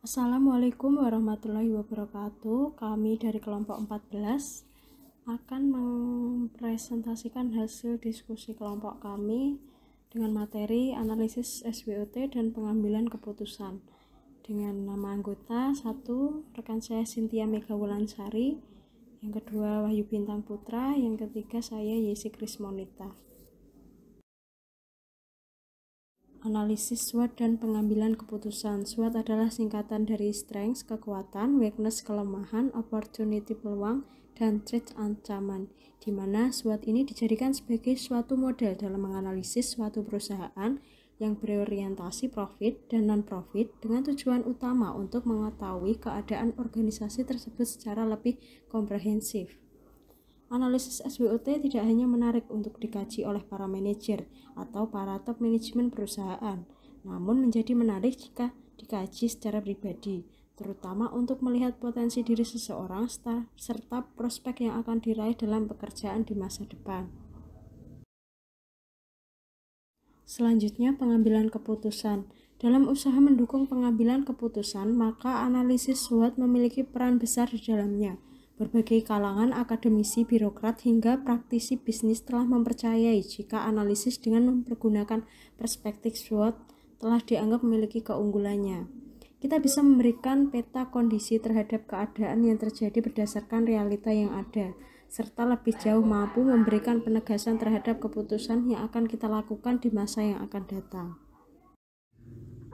Assalamualaikum warahmatullahi wabarakatuh. Kami dari kelompok 14 akan mempresentasikan hasil diskusi kelompok kami dengan materi analisis SWOT dan pengambilan keputusan. Dengan nama anggota, 1. Rekan saya Cynthia Megawulansari, yang kedua Wahyu Bintang Putra, yang ketiga saya Yesi Krismonita. Analisis SWOT dan pengambilan keputusan. SWOT adalah singkatan dari strength, kekuatan, weakness, kelemahan, opportunity, peluang, dan threat, ancaman, di mana SWOT ini dijadikan sebagai suatu model dalam menganalisis suatu perusahaan yang berorientasi profit dan non-profit dengan tujuan utama untuk mengetahui keadaan organisasi tersebut secara lebih komprehensif. Analisis SWOT tidak hanya menarik untuk dikaji oleh para manajer atau para top manajemen perusahaan, namun menjadi menarik jika dikaji secara pribadi, terutama untuk melihat potensi diri seseorang serta prospek yang akan diraih dalam pekerjaan di masa depan. Selanjutnya, pengambilan keputusan. Dalam usaha mendukung pengambilan keputusan, maka analisis SWOT memiliki peran besar di dalamnya. Berbagai kalangan akademisi, birokrat, hingga praktisi bisnis telah mempercayai jika analisis dengan mempergunakan perspektif SWOT telah dianggap memiliki keunggulannya. Kita bisa memberikan peta kondisi terhadap keadaan yang terjadi berdasarkan realita yang ada, serta lebih jauh mampu memberikan penegasan terhadap keputusan yang akan kita lakukan di masa yang akan datang.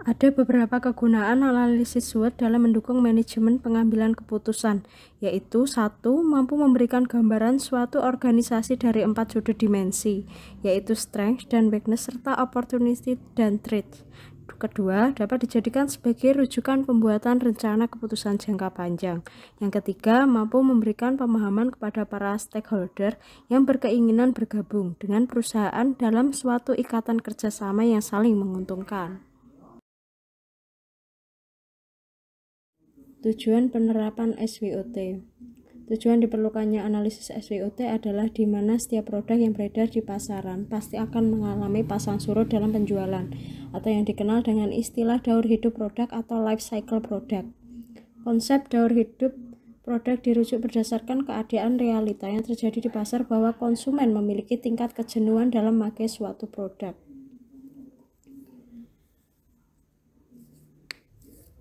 Ada beberapa kegunaan analisis SWOT dalam mendukung manajemen pengambilan keputusan, yaitu 1. Mampu memberikan gambaran suatu organisasi dari 4 sudut dimensi, yaitu strength dan weakness serta opportunity dan threat. Kedua, dapat dijadikan sebagai rujukan pembuatan rencana keputusan jangka panjang. Yang ketiga, mampu memberikan pemahaman kepada para stakeholder yang berkeinginan bergabung dengan perusahaan dalam suatu ikatan kerjasama yang saling menguntungkan. Tujuan penerapan SWOT. Tujuan diperlukannya analisis SWOT adalah di mana setiap produk yang beredar di pasaran pasti akan mengalami pasang surut dalam penjualan, atau yang dikenal dengan istilah daur hidup produk atau life cycle produk. Konsep daur hidup produk dirujuk berdasarkan keadaan realita yang terjadi di pasar bahwa konsumen memiliki tingkat kejenuhan dalam memakai suatu produk.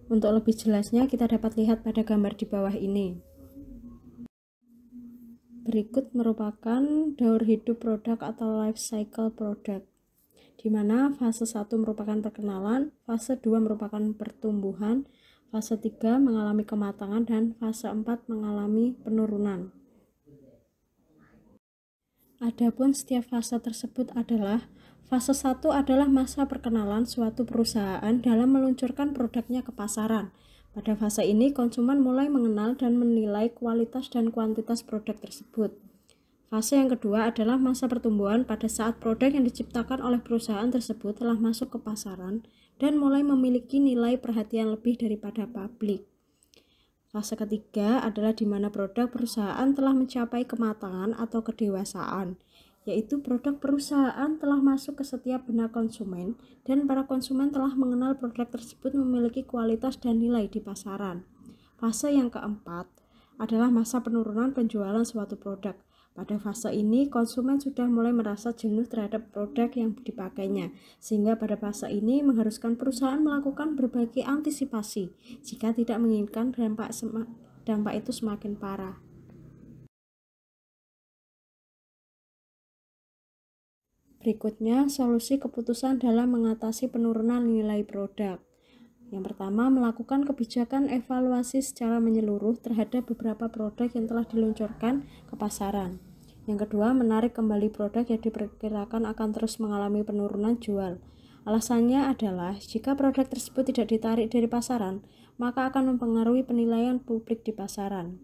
Untuk lebih jelasnya, kita dapat lihat pada gambar di bawah ini. Berikut merupakan daur hidup produk atau life cycle produk, di mana fase 1 merupakan perkenalan, fase 2 merupakan pertumbuhan, fase 3 mengalami kematangan, dan fase 4 mengalami penurunan. Adapun setiap fase tersebut adalah fase 1 adalah masa perkenalan suatu perusahaan dalam meluncurkan produknya ke pasaran. Pada fase ini, konsumen mulai mengenal dan menilai kualitas dan kuantitas produk tersebut. Fase yang kedua adalah masa pertumbuhan pada saat produk yang diciptakan oleh perusahaan tersebut telah masuk ke pasaran dan mulai memiliki nilai perhatian lebih daripada publik. Fase ketiga adalah di mana produk perusahaan telah mencapai kematangan atau kedewasaan, yaitu produk perusahaan telah masuk ke setiap benak konsumen dan para konsumen telah mengenal produk tersebut memiliki kualitas dan nilai di pasaran. Fase yang keempat adalah masa penurunan penjualan suatu produk. Pada fase ini, konsumen sudah mulai merasa jenuh terhadap produk yang dipakainya, sehingga pada fase ini mengharuskan perusahaan melakukan berbagai antisipasi jika tidak menginginkan dampak itu semakin parah. Berikutnya, solusi keputusan dalam mengatasi penurunan nilai produk. Yang pertama, melakukan kebijakan evaluasi secara menyeluruh terhadap beberapa produk yang telah diluncurkan ke pasaran. Yang kedua, menarik kembali produk yang diperkirakan akan terus mengalami penurunan jual. Alasannya adalah jika produk tersebut tidak ditarik dari pasaran, maka akan mempengaruhi penilaian publik di pasaran.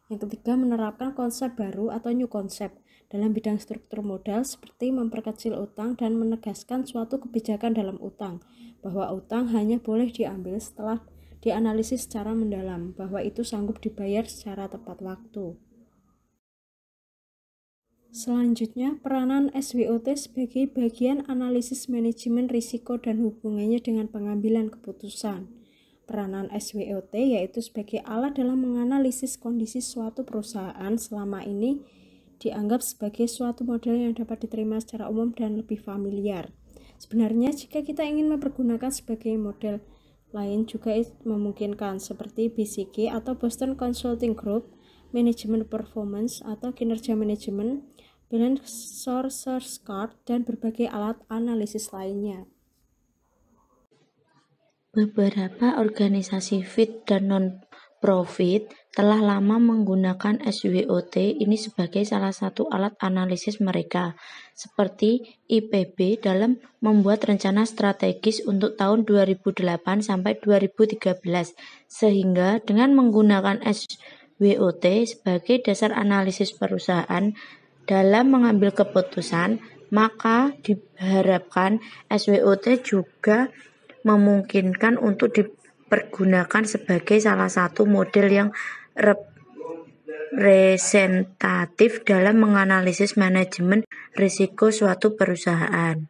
Yang ketiga, menerapkan konsep baru atau new concept dalam bidang struktur modal seperti memperkecil utang dan menegaskan suatu kebijakan dalam utang, bahwa utang hanya boleh diambil setelah dianalisis secara mendalam bahwa itu sanggup dibayar secara tepat waktu. Selanjutnya, peranan SWOT sebagai bagian analisis manajemen risiko dan hubungannya dengan pengambilan keputusan. Peranan SWOT yaitu sebagai alat dalam menganalisis kondisi suatu perusahaan selama ini dianggap sebagai suatu model yang dapat diterima secara umum dan lebih familiar. Sebenarnya jika kita ingin mempergunakan sebagai model lain juga memungkinkan seperti BCG atau Boston Consulting Group, manajemen performance atau kinerja manajemen, balance scorecard, dan berbagai alat analisis lainnya. Beberapa organisasi fit dan non-profit telah lama menggunakan SWOT ini sebagai salah satu alat analisis mereka, seperti IPB dalam membuat rencana strategis untuk tahun 2008 sampai 2013, sehingga dengan menggunakan SWOT sebagai dasar analisis perusahaan dalam mengambil keputusan, maka diharapkan SWOT juga memungkinkan untuk dipergunakan sebagai salah satu model yang representatif dalam menganalisis manajemen risiko suatu perusahaan.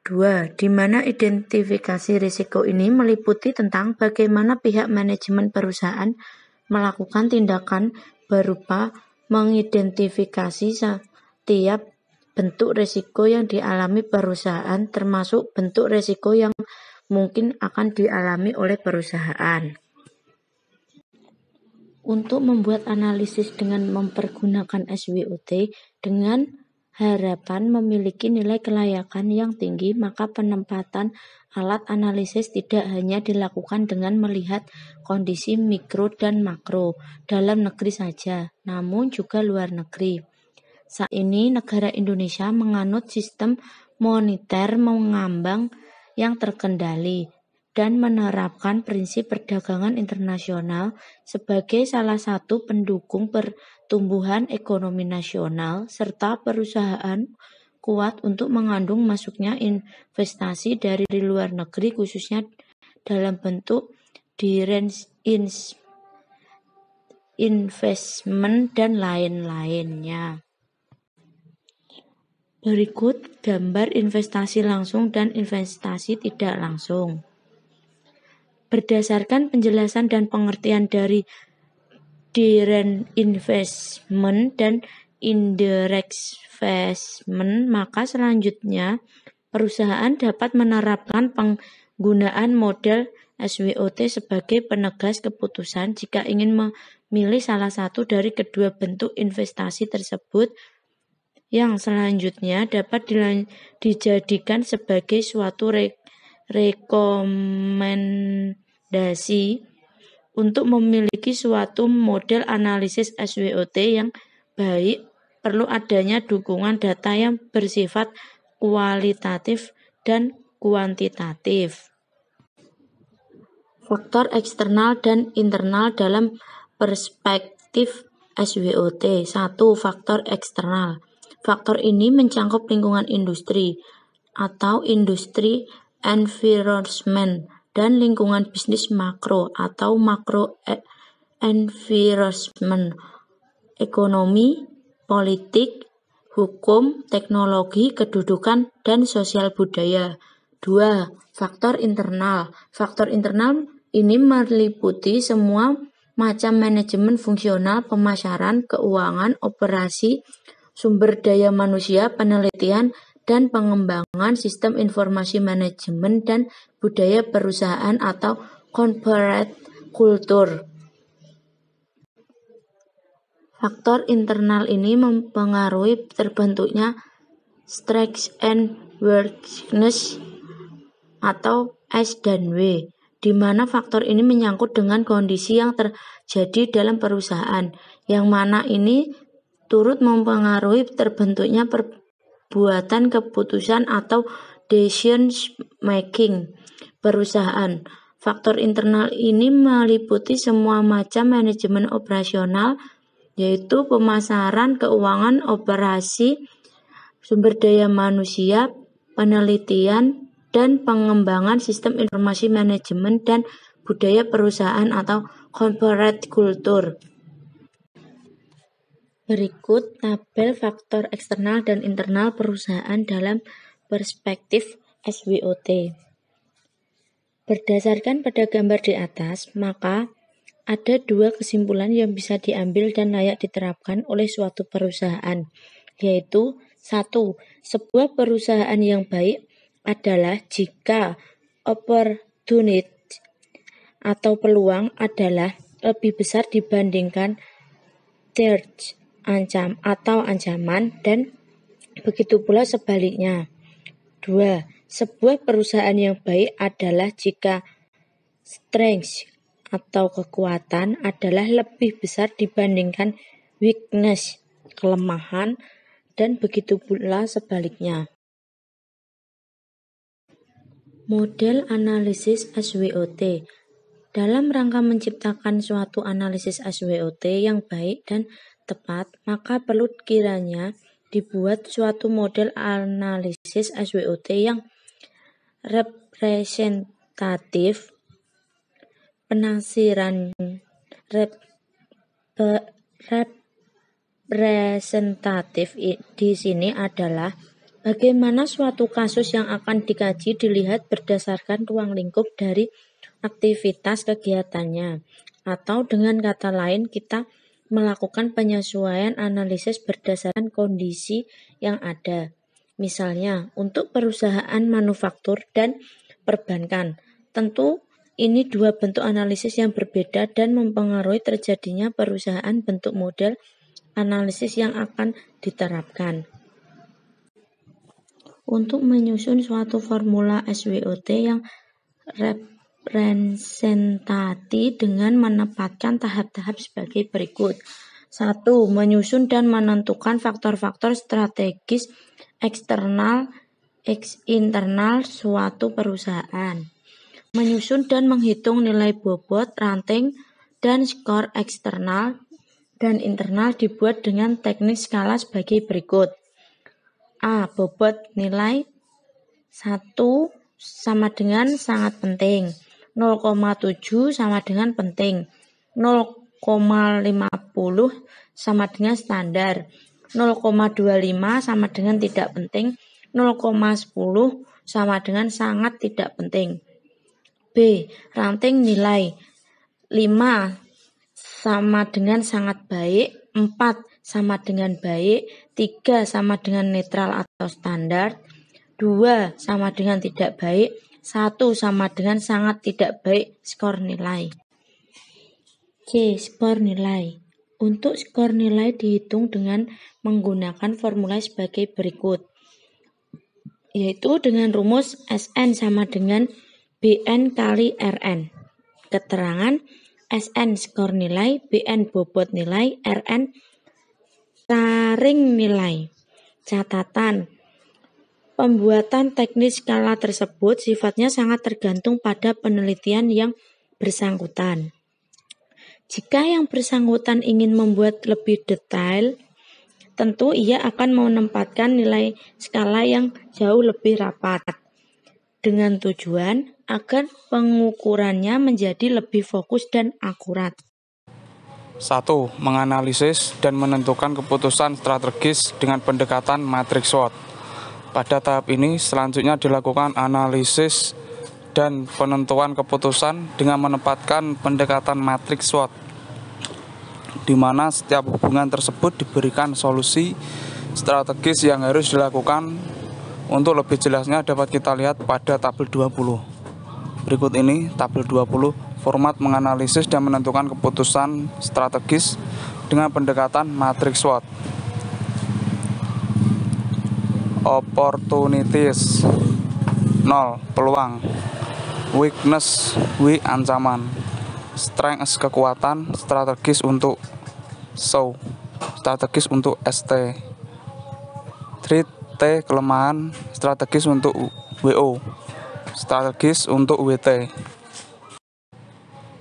2. Di mana identifikasi risiko ini meliputi tentang bagaimana pihak manajemen perusahaan melakukan tindakan berupa mengidentifikasi setiap bentuk risiko yang dialami perusahaan, termasuk bentuk risiko yang mungkin akan dialami oleh perusahaan. Untuk membuat analisis dengan mempergunakan SWOT dengan harapan memiliki nilai kelayakan yang tinggi, maka penempatan alat analisis tidak hanya dilakukan dengan melihat kondisi mikro dan makro dalam negeri saja, namun juga luar negeri. Saat ini negara Indonesia menganut sistem moneter mengambang yang terkendali dan menerapkan prinsip perdagangan internasional sebagai salah satu pendukung pertumbuhan ekonomi nasional, serta perusahaan kuat untuk mengandung masuknya investasi dari luar negeri, khususnya dalam bentuk direct investment dan lain-lainnya. Berikut gambar investasi langsung dan investasi tidak langsung. Berdasarkan penjelasan dan pengertian dari direct investment dan indirect investment, maka selanjutnya perusahaan dapat menerapkan penggunaan model SWOT sebagai penegas keputusan jika ingin memilih salah satu dari kedua bentuk investasi tersebut, yang selanjutnya dapat dijadikan sebagai suatu rekomendasi untuk memiliki suatu model analisis SWOT yang baik. Perlu adanya dukungan data yang bersifat kualitatif dan kuantitatif. Faktor eksternal dan internal dalam perspektif SWOT. 1. Faktor eksternal. Faktor ini mencangkup lingkungan industri atau industri environment dan lingkungan bisnis makro atau makro environment, ekonomi, politik, hukum, teknologi, kedudukan, dan sosial budaya. 2. Faktor internal. Faktor internal ini meliputi semua macam manajemen fungsional, pemasaran, keuangan, operasi, sumber daya manusia, penelitian, dan pengembangan sistem informasi manajemen dan budaya perusahaan atau corporate culture. Faktor internal ini mempengaruhi terbentuknya strengths and weakness atau S dan W, di mana faktor ini menyangkut dengan kondisi yang terjadi dalam perusahaan, yang mana ini turut mempengaruhi terbentuknya perbuatan keputusan atau decision making perusahaan. Faktor internal ini meliputi semua macam manajemen operasional, yaitu pemasaran, keuangan, operasi, sumber daya manusia, penelitian, dan pengembangan sistem informasi manajemen dan budaya perusahaan atau corporate culture. Berikut tabel faktor eksternal dan internal perusahaan dalam perspektif SWOT. Berdasarkan pada gambar di atas, maka ada dua kesimpulan yang bisa diambil dan layak diterapkan oleh suatu perusahaan, yaitu 1. Sebuah perusahaan yang baik adalah jika opportunity atau peluang adalah lebih besar dibandingkan threat, ancaman, dan begitu pula sebaliknya. 2. Sebuah perusahaan yang baik adalah jika strength atau kekuatan adalah lebih besar dibandingkan weakness, kelemahan, dan begitu pula sebaliknya. Model analisis SWOT. Dalam rangka menciptakan suatu analisis SWOT yang baik dan tepat, maka perlu kiranya dibuat suatu model analisis SWOT yang representatif. Representatif di sini adalah bagaimana suatu kasus yang akan dikaji dilihat berdasarkan ruang lingkup dari aktivitas kegiatannya, atau dengan kata lain kita melakukan penyesuaian analisis berdasarkan kondisi yang ada. Misalnya, untuk perusahaan manufaktur dan perbankan, tentu ini dua bentuk analisis yang berbeda dan mempengaruhi terjadinya perusahaan bentuk model analisis yang akan diterapkan. Untuk menyusun suatu formula SWOT yang representatif dengan menempatkan tahap-tahap sebagai berikut. 1. Menyusun dan menentukan faktor-faktor strategis eksternal, internal suatu perusahaan. Menyusun dan menghitung nilai bobot, ranting, dan skor eksternal dan internal dibuat dengan teknik skala sebagai berikut. A. Bobot nilai 1 sama dengan sangat penting, 0,7 sama dengan penting, 0,50 sama dengan standar, 0,25 sama dengan tidak penting, 0,10 sama dengan sangat tidak penting. B. Ranting nilai 5 sama dengan sangat baik, 4 sama dengan baik, 3 sama dengan netral atau standar, 2 sama dengan tidak baik, 1 sama dengan sangat tidak baik. Skor nilai. C. Skor nilai. Untuk skor nilai dihitung dengan menggunakan formula sebagai berikut, yaitu dengan rumus SN sama dengan BN kali RN. Keterangan: SN skor nilai, BN bobot nilai, RN taring nilai. Catatan: pembuatan teknis skala tersebut sifatnya sangat tergantung pada penelitian yang bersangkutan. Jika yang bersangkutan ingin membuat lebih detail, tentu ia akan menempatkan nilai skala yang jauh lebih rapat, dengan tujuan agar pengukurannya menjadi lebih fokus dan akurat. 1. Menganalisis dan menentukan keputusan strategis dengan pendekatan matriks SWOT. Pada tahap ini, selanjutnya dilakukan analisis dan penentuan keputusan dengan menempatkan pendekatan matriks SWOT, di mana setiap hubungan tersebut diberikan solusi strategis yang harus dilakukan. Untuk lebih jelasnya dapat kita lihat pada tabel 20. Berikut ini tabel 20, format menganalisis dan menentukan keputusan strategis dengan pendekatan matriks SWOT. Opportunities 0. Peluang. Weakness W. Ancaman. Strength kekuatan. Strategis untuk SO. Strategis untuk ST. Threat T. Kelemahan. Strategis untuk WO. Strategis untuk WT.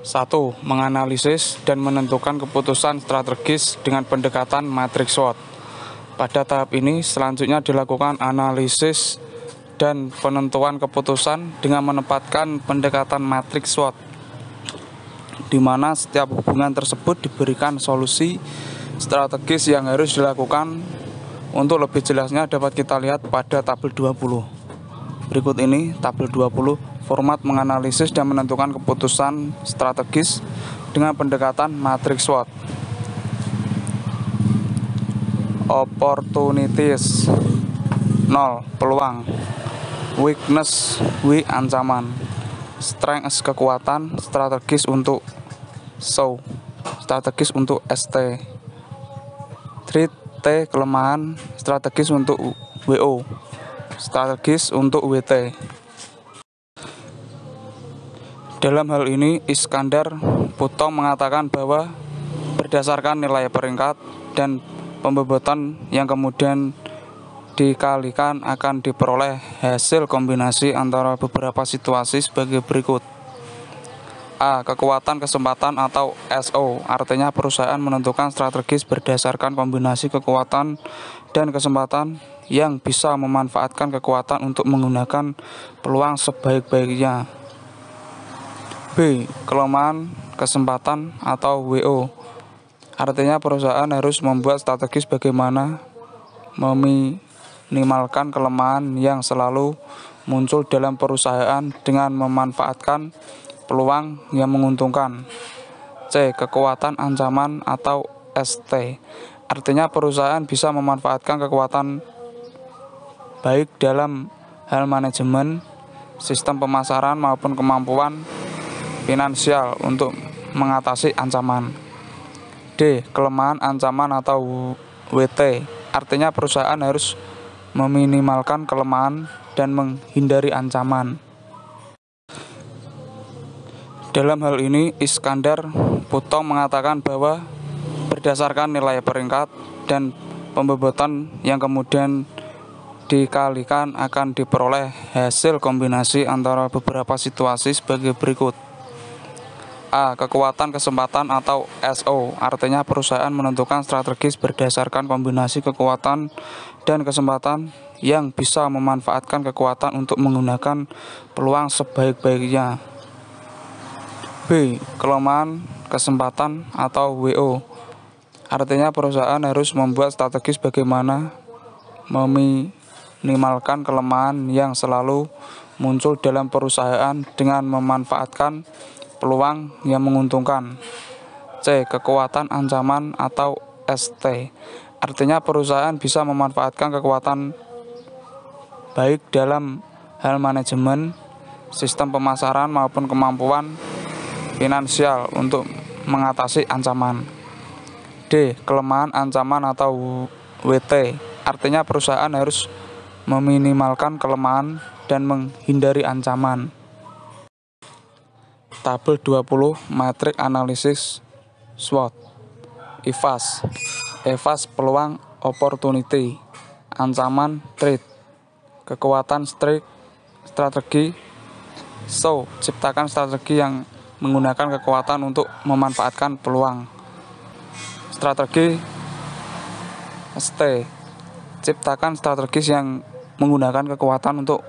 1. Menganalisis dan menentukan keputusan strategis dengan pendekatan matriks SWOT. Pada tahap ini, selanjutnya dilakukan analisis dan penentuan keputusan dengan menempatkan pendekatan matriks SWOT, di mana setiap hubungan tersebut diberikan solusi strategis yang harus dilakukan. Untuk lebih jelasnya dapat kita lihat pada tabel 20. Berikut ini tabel 20 format menganalisis dan menentukan keputusan strategis dengan pendekatan matriks SWOT. Opportunities 0 peluang, weakness W ancaman, strengths kekuatan, strategis untuk SOW, strategis untuk ST, threat T kelemahan, strategis untuk WO, strategis untuk WT. Dalam hal ini Iskandar Putong mengatakan bahwa berdasarkan nilai peringkat dan pembobotan yang kemudian dikalikan akan diperoleh hasil kombinasi antara beberapa situasi sebagai berikut. A. Kekuatan kesempatan atau SO, artinya perusahaan menentukan strategis berdasarkan kombinasi kekuatan dan kesempatan yang bisa memanfaatkan kekuatan untuk menggunakan peluang sebaik-baiknya. B. Kelemahan kesempatan atau WO, artinya perusahaan harus membuat strategis bagaimana meminimalkan kelemahan yang selalu muncul dalam perusahaan dengan memanfaatkan peluang yang menguntungkan. C. Kekuatan ancaman atau ST, artinya perusahaan bisa memanfaatkan kekuatan baik dalam hal manajemen, sistem pemasaran maupun kemampuan finansial untuk mengatasi ancaman. D. Kelemahan ancaman atau WT, artinya perusahaan harus meminimalkan kelemahan dan menghindari ancaman. Dalam hal ini Iskandar Putong mengatakan bahwa berdasarkan nilai peringkat dan pembobotan yang kemudian dikalikan akan diperoleh hasil kombinasi antara beberapa situasi sebagai berikut. A. Kekuatan kesempatan atau SO, artinya perusahaan menentukan strategis berdasarkan kombinasi kekuatan dan kesempatan yang bisa memanfaatkan kekuatan untuk menggunakan peluang sebaik-baiknya. B. Kelemahan kesempatan atau WO, artinya perusahaan harus membuat strategis bagaimana meminimalkan kelemahan yang selalu muncul dalam perusahaan dengan memanfaatkan peluang yang menguntungkan. C. Kekuatan ancaman atau ST, artinya perusahaan bisa memanfaatkan kekuatan baik dalam hal manajemen, sistem pemasaran maupun kemampuan finansial untuk mengatasi ancaman. D. Kelemahan ancaman atau WT, artinya perusahaan harus meminimalkan kelemahan dan menghindari ancaman. Tabel 20 Matriks Analisis SWOT. IFAS. EVAS peluang, opportunity, ancaman, threat, kekuatan, strategi. SOW, ciptakan strategi yang menggunakan kekuatan untuk memanfaatkan peluang. Strategi. ST, ciptakan strategis yang menggunakan kekuatan untuk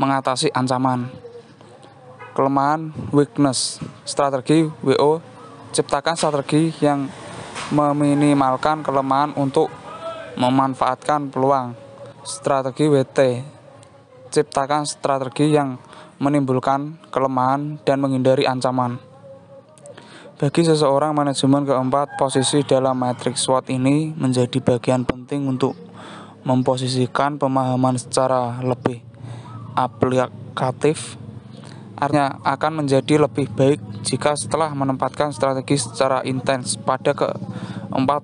mengatasi ancaman. Kelemahan, weakness, strategi. WO, ciptakan strategi yang meminimalkan kelemahan untuk memanfaatkan peluang. Strategi. WT, ciptakan strategi yang menimbulkan kelemahan dan menghindari ancaman. Bagi seseorang manajemen keempat, posisi dalam matriks SWOT ini menjadi bagian penting untuk memposisikan pemahaman secara lebih aplikatif. Artinya akan menjadi lebih baik jika setelah menempatkan strategi secara intens pada keempat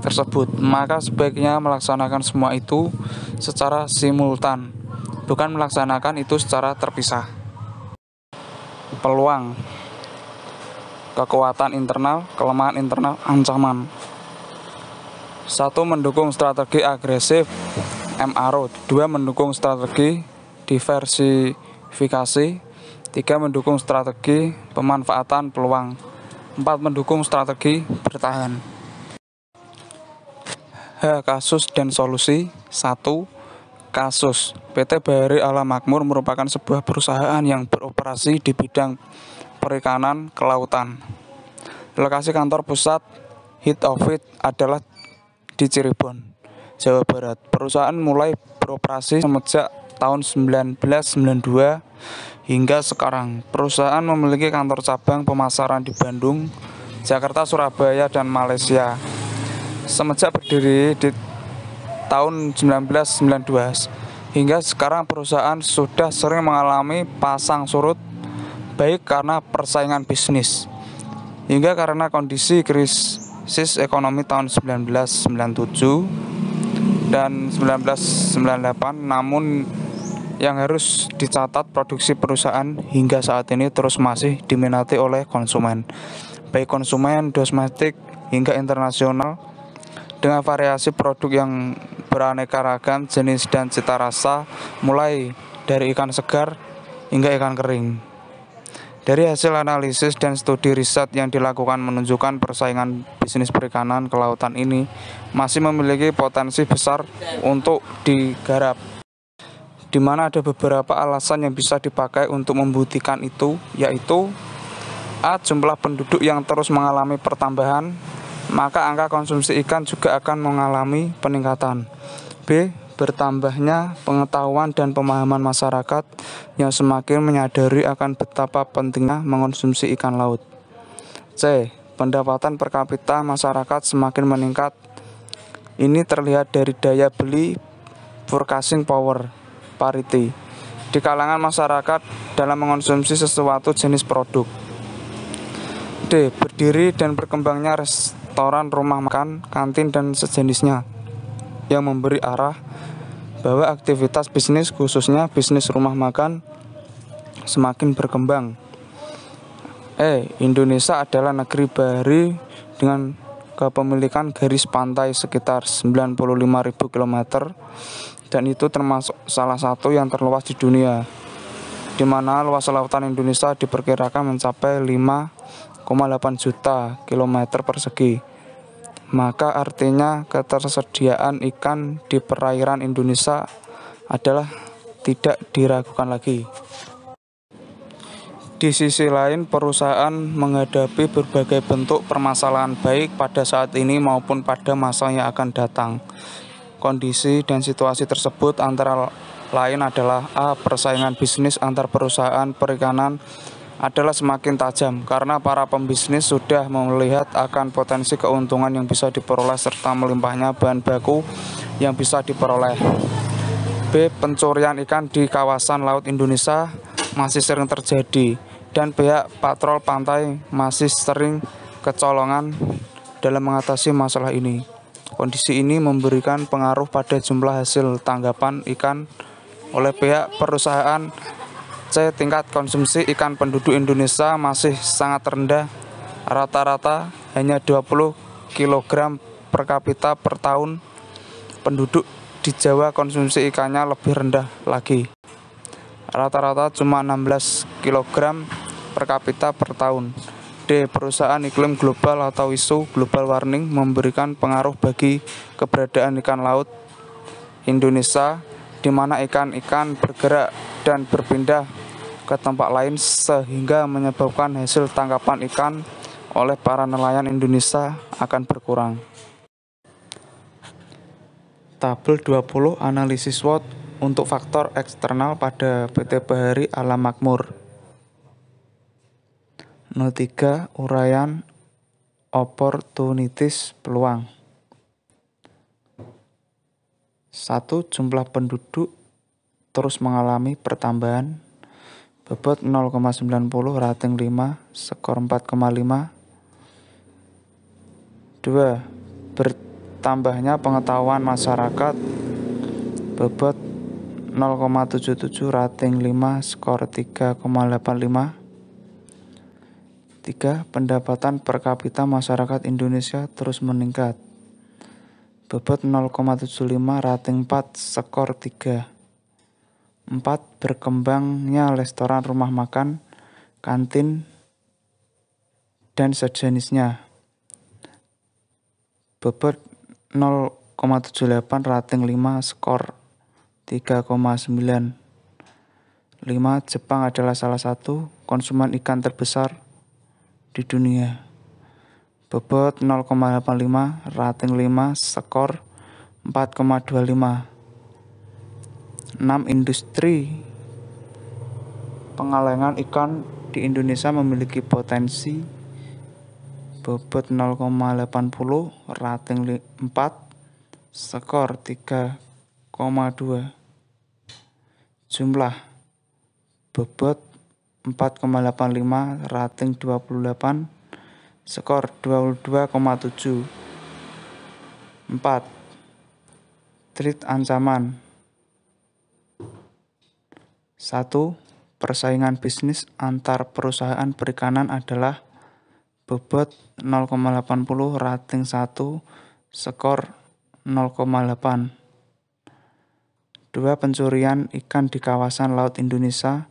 tersebut, maka sebaiknya melaksanakan semua itu secara simultan, bukan melaksanakan itu secara terpisah. Peluang, kekuatan internal, kelemahan internal, ancaman. 1. Mendukung strategi agresif MRO. 2. Mendukung strategi diversifikasi. 3. Mendukung strategi pemanfaatan peluang. 4. Mendukung strategi bertahan. H. Kasus dan solusi. 1. Kasus. PT Bahari Alam Makmur merupakan sebuah perusahaan yang beroperasi di bidang perikanan kelautan. Lokasi kantor pusat head office adalah di Cirebon, Jawa Barat. Perusahaan mulai beroperasi sejak tahun 1992 hingga sekarang. Perusahaan memiliki kantor cabang pemasaran di Bandung, Jakarta, Surabaya, dan Malaysia. Semenjak berdiri di tahun 1992 hingga sekarang, perusahaan sudah sering mengalami pasang surut, baik karena persaingan bisnis hingga karena kondisi krisis ekonomi tahun 1997 dan 1998. Namun yang harus dicatat, produksi perusahaan hingga saat ini terus masih diminati oleh konsumen, baik konsumen domestik hingga internasional, dengan variasi produk yang beraneka ragam jenis dan cita rasa, mulai dari ikan segar hingga ikan kering. Dari hasil analisis dan studi riset yang dilakukan menunjukkan persaingan bisnis perikanan kelautan ini masih memiliki potensi besar untuk digarap, di mana ada beberapa alasan yang bisa dipakai untuk membuktikan itu, yaitu A. Jumlah penduduk yang terus mengalami pertambahan, maka angka konsumsi ikan juga akan mengalami peningkatan. B. Bertambahnya pengetahuan dan pemahaman masyarakat yang semakin menyadari akan betapa pentingnya mengonsumsi ikan laut. C. Pendapatan per kapita masyarakat semakin meningkat. Ini terlihat dari daya beli purchasing power parity di kalangan masyarakat dalam mengonsumsi sesuatu jenis produk. D. Berdiri dan berkembangnya restoran, rumah makan, kantin, dan sejenisnya yang memberi arah bahwa aktivitas bisnis, khususnya bisnis rumah makan, semakin berkembang. E. Indonesia adalah negeri bahari dengan kepemilikan garis pantai sekitar 95.000 km, dan itu termasuk salah satu yang terluas di dunia, di mana luas lautan Indonesia diperkirakan mencapai 5,8 juta kilometer persegi. Maka artinya ketersediaan ikan di perairan Indonesia adalah tidak diragukan lagi. Di sisi lain, perusahaan menghadapi berbagai bentuk permasalahan baik pada saat ini maupun pada masa yang akan datang. Kondisi dan situasi tersebut antara lain adalah A. Persaingan bisnis antar perusahaan perikanan adalah semakin tajam karena para pembisnis sudah melihat akan potensi keuntungan yang bisa diperoleh serta melimpahnya bahan baku yang bisa diperoleh. B. Pencurian ikan di kawasan laut Indonesia masih sering terjadi dan pihak patrol pantai masih sering kecolongan dalam mengatasi masalah ini. Kondisi ini memberikan pengaruh pada jumlah hasil tangkapan ikan oleh pihak perusahaan. C. Tingkat konsumsi ikan penduduk Indonesia masih sangat rendah, rata-rata hanya 20 kg per kapita per tahun. Penduduk di Jawa konsumsi ikannya lebih rendah lagi, rata-rata cuma 16 kg per kapita per tahun. D. Perusahaan iklim global atau isu global warming memberikan pengaruh bagi keberadaan ikan laut Indonesia, di mana ikan-ikan bergerak dan berpindah ke tempat lain sehingga menyebabkan hasil tangkapan ikan oleh para nelayan Indonesia akan berkurang. Tabel 20 analisis SWOT untuk faktor eksternal pada PT Bahari Alam Makmur. 03. Uraian opportunities peluang. 1. Jumlah penduduk terus mengalami pertambahan. Bobot 0,90, rating 5, skor 4,5. 2. Bertambahnya pengetahuan masyarakat. Bobot 0,77, rating 5, skor 3,85. 3. Pendapatan per kapita masyarakat Indonesia terus meningkat. Bobot 0,75, rating 4, skor 3. 4. Berkembangnya restoran, rumah makan, kantin, dan sejenisnya. Bobot 0,78, rating 5, skor 3,9. 5. Jepang adalah salah satu konsumen ikan terbesar di dunia. Bobot 0,85, rating 5, skor 4,25. 6. Industri pengalengan ikan di Indonesia memiliki potensi. Bobot 0,80, rating 4, skor 3,2. Jumlah bobot 4,85, rating 28, skor 22,7. 4. Threat ancaman. 1. Persaingan bisnis antar perusahaan perikanan adalah bobot 0,80, rating 1, skor 0,8. 2. Pencurian ikan di kawasan laut Indonesia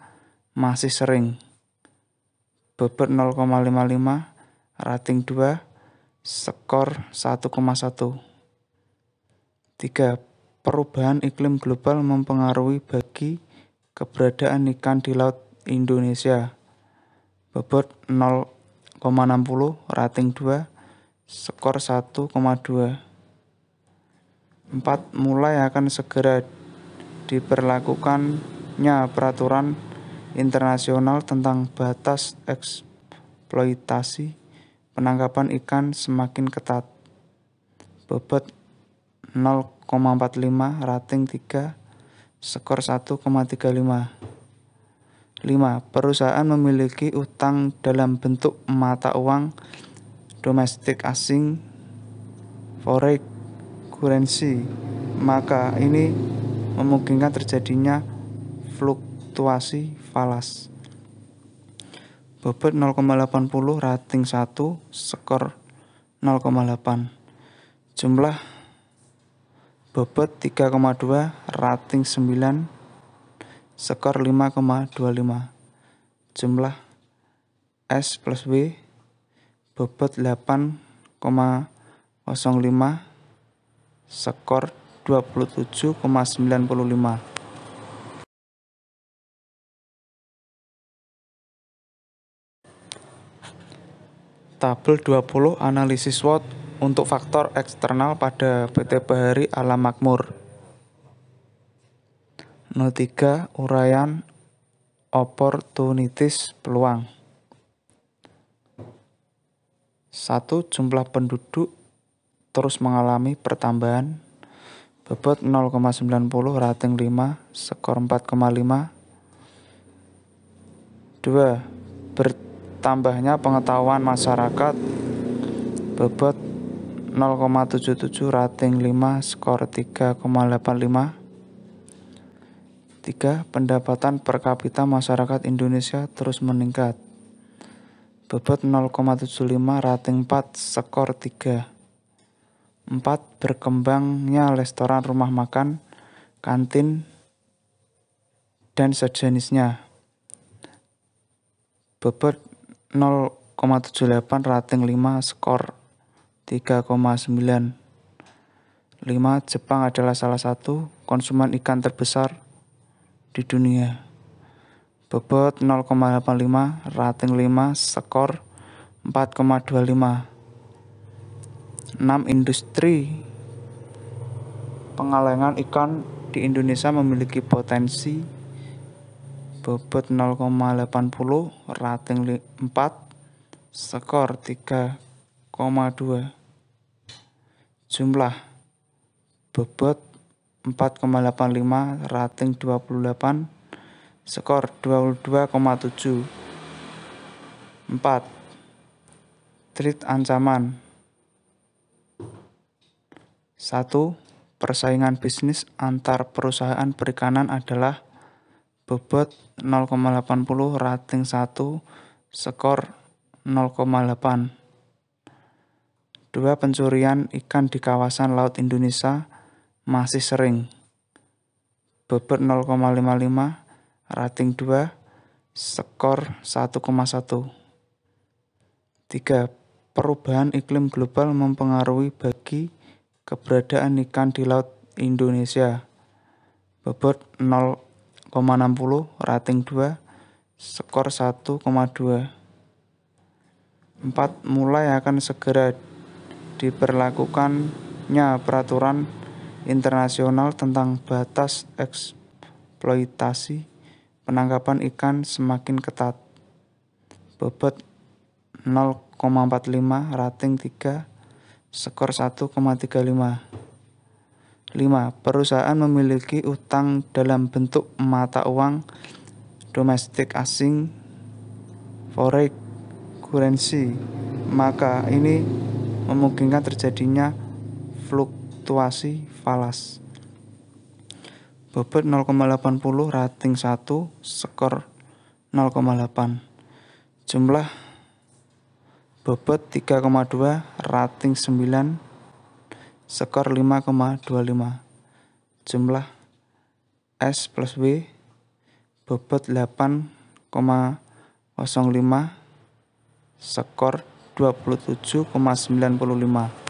masih sering. Bobot 0,55, rating 2, skor 1,1. 3. Perubahan iklim global mempengaruhi bagi keberadaan ikan di laut Indonesia. Bobot 0,60, rating 2, skor 1,2. 4. Mulai akan segera diberlakukannya peraturan internasional tentang batas eksploitasi penangkapan ikan semakin ketat. Bobot 0,45, rating 3, skor 1,35. 5. Perusahaan memiliki utang dalam bentuk mata uang domestik asing foreign currency, maka ini memungkinkan terjadinya fluktuasi falas. Bobot 0,80, rating 1, skor 0,8. Jumlah bobot 3,2, rating 9, skor 5,25. Jumlah S plus W bobot 8,05, skor 27,95. Tabel 20 analisis SWOT untuk faktor eksternal pada PT Bahari Alam Makmur. 03. Uraian opportunities peluang. 1. Jumlah penduduk terus mengalami pertambahan. Bobot 0,90, rating 5, skor 4,5. 2. Bertambahnya pengetahuan masyarakat. Bobot 0,77, rating 5, skor 3,85. 3. Pendapatan per kapita masyarakat Indonesia terus meningkat. Bobot 0,75, rating 4, skor 3. 4. Berkembangnya restoran, rumah makan, kantin, dan sejenisnya. Bobot 0,78, rating 5, skor 3,9. 5. Jepang adalah salah satu konsumen ikan terbesar di dunia. Bobot 0,85, rating 5, skor 4,25. 6. Industri pengalengan ikan di Indonesia memiliki potensi. Bobot 0,80, rating 4, skor 3,2. Jumlah bobot 4,85, rating 28, skor 22,7. 4. Threat ancaman. 1. Persaingan bisnis antar perusahaan perikanan adalah bobot 0,80, rating 1, skor 0,8. 2. Pencurian ikan di kawasan laut Indonesia masih sering. Bobot 0,55, rating 2, skor 1,1. 3. Perubahan iklim global mempengaruhi bagi keberadaan ikan di laut Indonesia. Bobot 0,60, rating 2, skor 1,2. 4. Mulai akan segera diberlakukannya peraturan internasional tentang batas eksploitasi penangkapan ikan semakin ketat. Bobot 0,45, rating 3, skor 1,35. 5. Perusahaan memiliki utang dalam bentuk mata uang domestik asing foreign currency, maka ini memungkinkan terjadinya fluktuasi falas. Bobot 0,80, rating 1, skor 0,8. Jumlah bobot 3,2, rating 9, skor 5,25. Jumlah S plus W, bobot 8,05, skor 27,95.